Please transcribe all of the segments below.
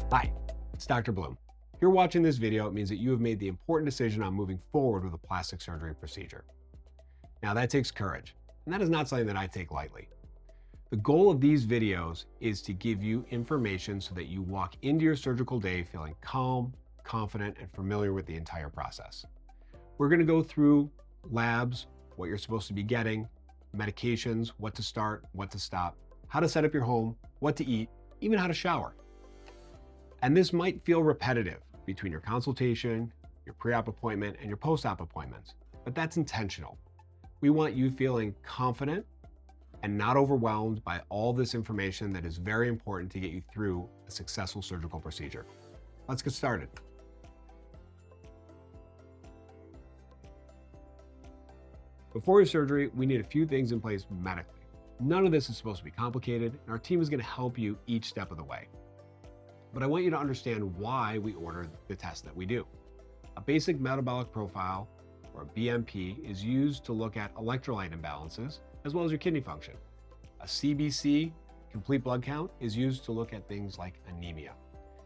Hi, it's Dr. Bloom. If you're watching this video, it means that you have made the important decision on moving forward with a plastic surgery procedure. Now that takes courage, and that is not something that I take lightly. The goal of these videos is to give you information so that you walk into your surgical day feeling calm, confident, and familiar with the entire process. We're going to go through labs, what you're supposed to be getting, medications, what to start, what to stop, how to set up your home, what to eat, even how to shower. And this might feel repetitive between your consultation, your pre-op appointment, and your post-op appointments, but that's intentional. We want you feeling confident and not overwhelmed by all this information that is very important to get you through a successful surgical procedure. Let's get started. Before your surgery, we need a few things in place medically. None of this is supposed to be complicated, and our team is going to help you each step of the way. But I want you to understand why we order the test that we do. A basic metabolic profile, or a BMP, is used to look at electrolyte imbalances, as well as your kidney function. A CBC, complete blood count, is used to look at things like anemia.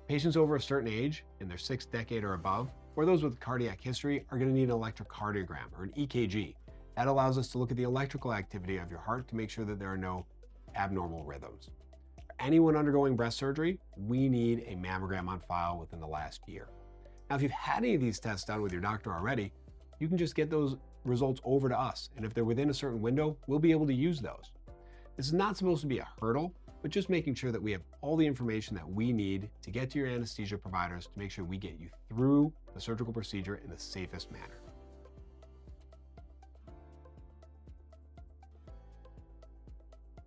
Patients over a certain age, in their 6th decade or above, or those with cardiac history, are going to need an electrocardiogram, or an EKG. That allows us to look at the electrical activity of your heart to make sure that there are no abnormal rhythms. For anyone undergoing breast surgery, we need a mammogram on file within the last year. Now, if you've had any of these tests done with your doctor already, you can just get those results over to us. And if they're within a certain window, we'll be able to use those. This is not supposed to be a hurdle, but just making sure that we have all the information that we need to get to your anesthesia providers to make sure we get you through the surgical procedure in the safest manner.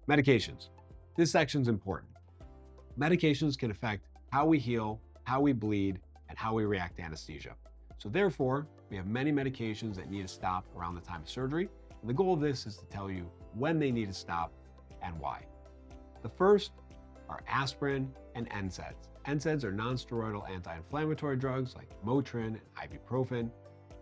Medications. This section is important. Medications can affect how we heal, how we bleed, and how we react to anesthesia. So therefore, we have many medications that need to stop around the time of surgery. And the goal of this is to tell you when they need to stop and why. The first are aspirin and NSAIDs. NSAIDs are non-steroidal anti-inflammatory drugs like Motrin, ibuprofen,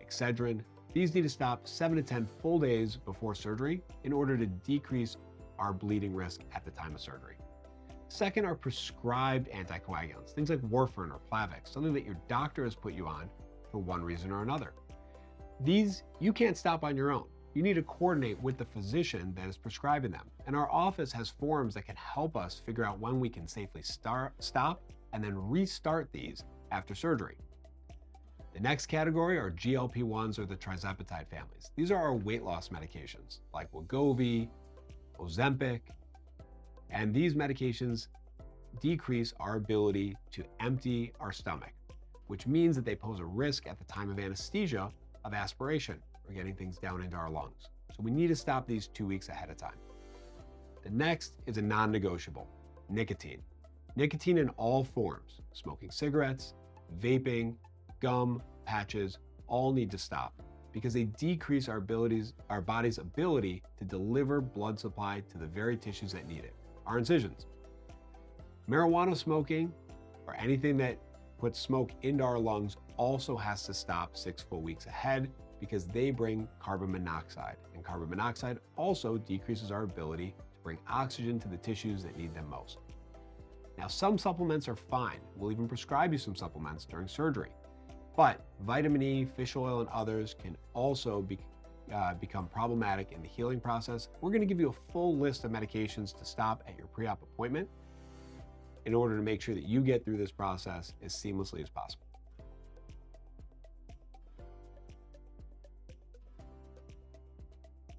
Excedrin. These need to stop 7 to 10 full days before surgery in order to decrease our bleeding risk at the time of surgery. Second are prescribed anticoagulants, things like warfarin or Plavix, something that your doctor has put you on for one reason or another. These you can't stop on your own. You need to coordinate with the physician that is prescribing them. And our office has forms that can help us figure out when we can safely stop and then restart these after surgery. The next category are GLP-1s or the trizepatide families. These are our weight loss medications like Wegovy, Ozempic, and these medications decrease our ability to empty our stomach, which means that they pose a risk at the time of anesthesia of aspiration or getting things down into our lungs. So we need to stop these 2 weeks ahead of time. The next is a non-negotiable, nicotine. Nicotine in all forms, smoking cigarettes, vaping, gum, patches, all need to stop because they decrease our body's ability to deliver blood supply to the very tissues that need it, our incisions. Marijuana smoking or anything that puts smoke into our lungs also has to stop 6 full weeks ahead because they bring carbon monoxide, and carbon monoxide also decreases our ability to bring oxygen to the tissues that need them most. Now, some supplements are fine. We'll even prescribe you some supplements during surgery. But vitamin E, fish oil, and others can also become problematic in the healing process. We're going to give you a full list of medications to stop at your pre-op appointment in order to make sure that you get through this process as seamlessly as possible.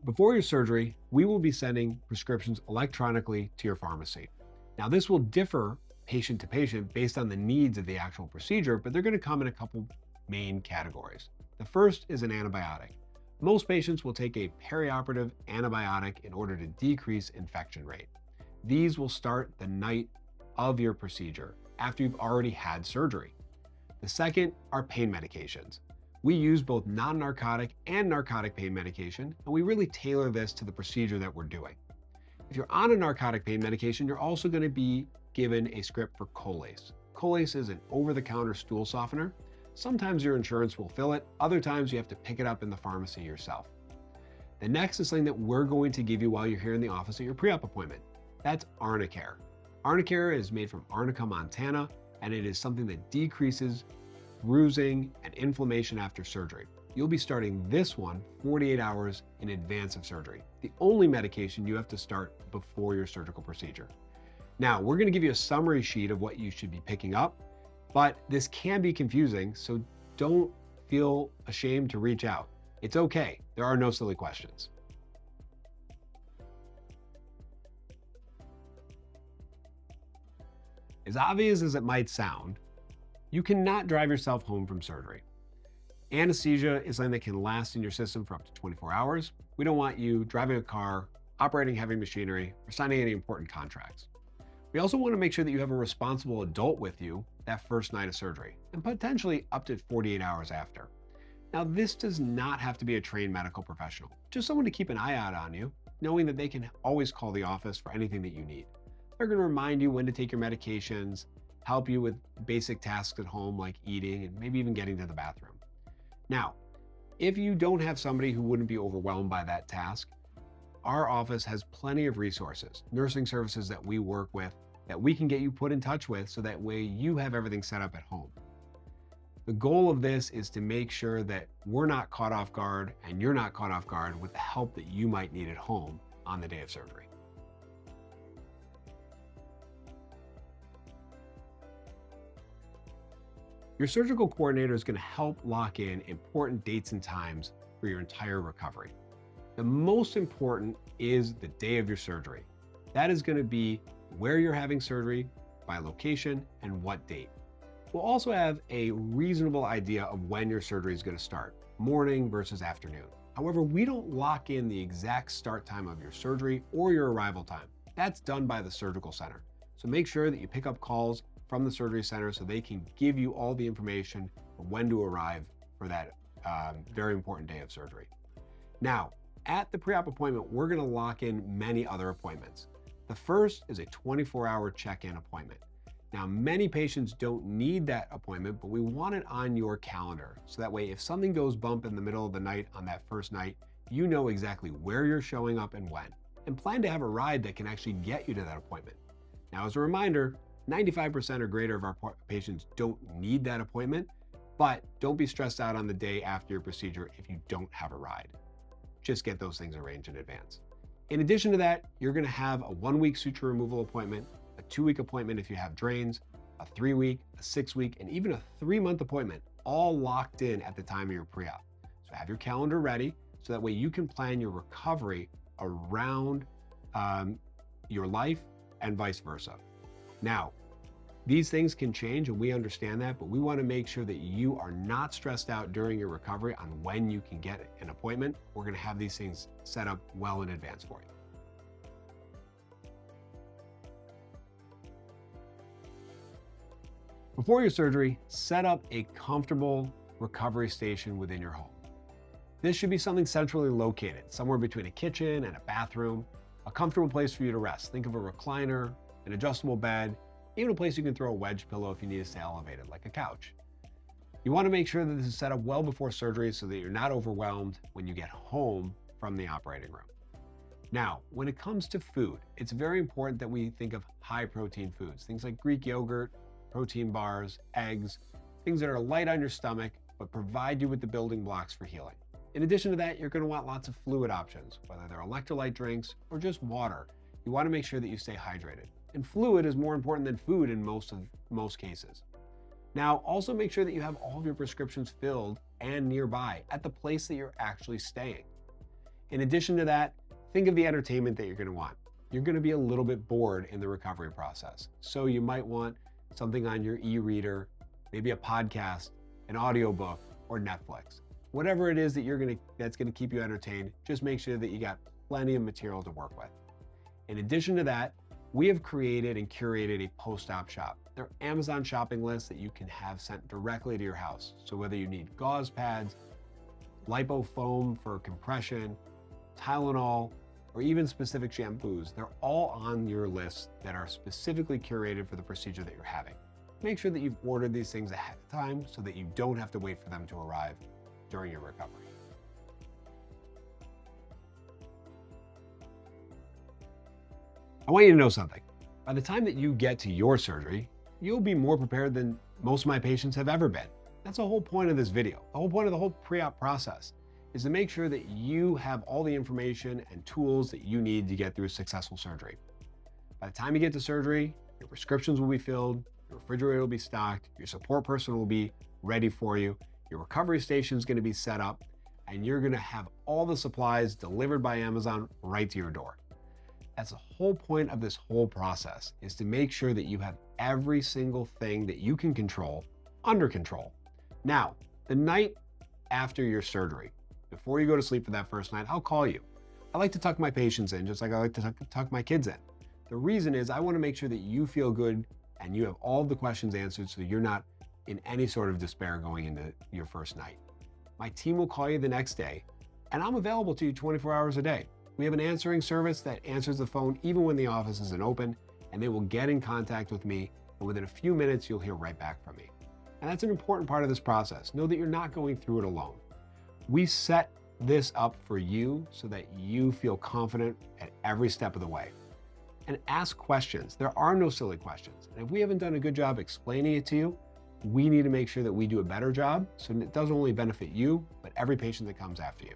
Before your surgery, we will be sending prescriptions electronically to your pharmacy. Now, this will differ patient to patient based on the needs of the actual procedure, but they're going to come in a couple main categories. The first is an antibiotic. Most patients will take a perioperative antibiotic in order to decrease infection rate. These will start the night of your procedure after you've already had surgery. The second are pain medications. We use both non-narcotic and narcotic pain medication, and we really tailor this to the procedure that we're doing. If you're on a narcotic pain medication, you're also going to be given a script for Colace. Colace is an over-the-counter stool softener. Sometimes your insurance will fill it, other times you have to pick it up in the pharmacy yourself. The next is something that we're going to give you while you're here in the office at your pre-op appointment. That's Arnicare. Arnicare is made from Arnica, Montana, and it is something that decreases bruising and inflammation after surgery. You'll be starting this one 48 hours in advance of surgery, the only medication you have to start before your surgical procedure. Now, we're going to give you a summary sheet of what you should be picking up, but this can be confusing, so don't feel ashamed to reach out. It's okay. There are no silly questions. As obvious as it might sound, you cannot drive yourself home from surgery. Anesthesia is something that can last in your system for up to 24 hours. We don't want you driving a car, operating heavy machinery, or signing any important contracts. We also want to make sure that you have a responsible adult with you that first night of surgery, and potentially up to 48 hours after. Now, this does not have to be a trained medical professional, just someone to keep an eye out on you, knowing that they can always call the office for anything that you need. They're going to remind you when to take your medications, help you with basic tasks at home like eating and maybe even getting to the bathroom. Now, if you don't have somebody who wouldn't be overwhelmed by that task, our office has plenty of resources, nursing services that we work with that we can get you put in touch with so that way you have everything set up at home. The goal of this is to make sure that we're not caught off guard and you're not caught off guard with the help that you might need at home on the day of surgery. Your surgical coordinator is going to help lock in important dates and times for your entire recovery. The most important is the day of your surgery. That is going to be where you're having surgery, by location, and what date. We'll also have a reasonable idea of when your surgery is going to start, morning versus afternoon. However, we don't lock in the exact start time of your surgery or your arrival time. That's done by the surgical center. So make sure that you pick up calls from the surgery center so they can give you all the information for when to arrive for that very important day of surgery. Now, at the pre-op appointment, we're going to lock in many other appointments. The first is a 24-hour check-in appointment. Now, many patients don't need that appointment, but we want it on your calendar. So that way, if something goes bump in the middle of the night on that first night, you know exactly where you're showing up and when, and plan to have a ride that can actually get you to that appointment. Now, as a reminder, 95% or greater of our patients don't need that appointment, but don't be stressed out on the day after your procedure if you don't have a ride. Just get those things arranged in advance. In addition to that, you're going to have a 1-week suture removal appointment, a 2-week appointment if you have drains, a 3-week, a 6-week, and even a 3-month appointment, all locked in at the time of your pre-op. So have your calendar ready so that way you can plan your recovery around your life and vice versa. Now, these things can change and we understand that, but we want to make sure that you are not stressed out during your recovery on when you can get an appointment. We're going to have these things set up well in advance for you. Before your surgery, set up a comfortable recovery station within your home. This should be something centrally located, somewhere between a kitchen and a bathroom, a comfortable place for you to rest. Think of a recliner, an adjustable bed, even a place you can throw a wedge pillow if you need to stay elevated, like a couch. You want to make sure that this is set up well before surgery so that you're not overwhelmed when you get home from the operating room. Now, when it comes to food, it's very important that we think of high protein foods, things like Greek yogurt, protein bars, eggs, things that are light on your stomach, but provide you with the building blocks for healing. In addition to that, you're going to want lots of fluid options, whether they're electrolyte drinks or just water. You want to make sure that you stay hydrated. And fluid is more important than food in most cases. Now, also make sure that you have all of your prescriptions filled and nearby at the place that you're actually staying. In addition to that, think of the entertainment that you're going to want. You're going to be a little bit bored in the recovery process. So you might want something on your e-reader, maybe a podcast, an audiobook, or Netflix. Whatever it is that that's going to keep you entertained, just make sure that you got plenty of material to work with. In addition to that, we have created and curated a post-op shop. They're Amazon shopping lists that you can have sent directly to your house. So whether you need gauze pads, lipo foam for compression, Tylenol, or even specific shampoos, they're all on your list that are specifically curated for the procedure that you're having. Make sure that you've ordered these things ahead of time so that you don't have to wait for them to arrive during your recovery. I want you to know something. By the time that you get to your surgery, you'll be more prepared than most of my patients have ever been. That's the whole point of this video. The whole point of the whole pre-op process is to make sure that you have all the information and tools that you need to get through a successful surgery. By the time you get to surgery, your prescriptions will be filled, your refrigerator will be stocked, your support person will be ready for you, your recovery station is going to be set up, and you're going to have all the supplies delivered by Amazon right to your door. That's the whole point of this whole process, is to make sure that you have every single thing that you can control under control. Now, the night after your surgery, before you go to sleep for that first night, I'll call you. I like to tuck my patients in just like I like to tuck my kids in. The reason is I want to make sure that you feel good and you have all of the questions answered so you're not in any sort of despair going into your first night. My team will call you the next day, and I'm available to you 24 hours a day. We have an answering service that answers the phone even when the office isn't open, and they will get in contact with me, and within a few minutes, you'll hear right back from me. And that's an important part of this process. Know that you're not going through it alone. We set this up for you so that you feel confident at every step of the way. And ask questions. There are no silly questions. And if we haven't done a good job explaining it to you, we need to make sure that we do a better job so it doesn't only benefit you, but every patient that comes after you.